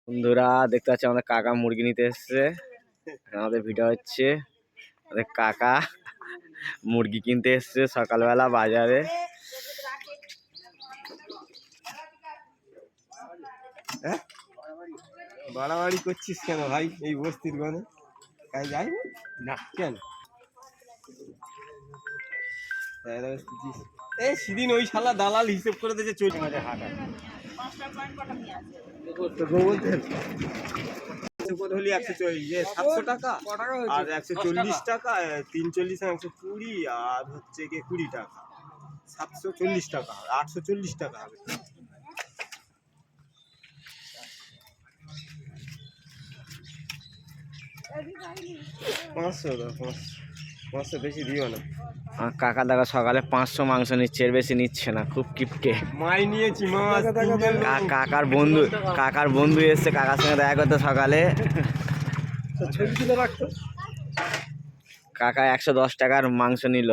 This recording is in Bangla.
বন্ধুরা দেখতে পাচ্ছি আমাদের কাকা মুরগি নিতে এসছে। আমাদের ভিডিও হচ্ছে, আমাদের কাকা মুরগি কিনতে এসছে সকালবেলা বাজারে। বাড়াবাড়ি করছিস কেন ভাই? এই বস্তির গনে কাজ যাই না কেন? এই সেদিন ওই শালা দালাল হিসেব করে দিয়েছে চলে গেছে হাঁটা হলি 700 টাকা আর 140 টাকা 340 120 আর হচ্ছে গিয়ে 20 টাকা 740 টাকা 840 টাকা হবে। 500 বেশি দিও না। কাকা দেখা সকালে 500 মাংস নিচ্ছে, এর বেশি নিচ্ছে না, খুব কিপটে। মাই নিয়েছি মাছ। কাকার বন্ধু এসছে, কাকার সঙ্গে দেখা করতে সকালে। কাকা 110 টাকার মাংস নিল।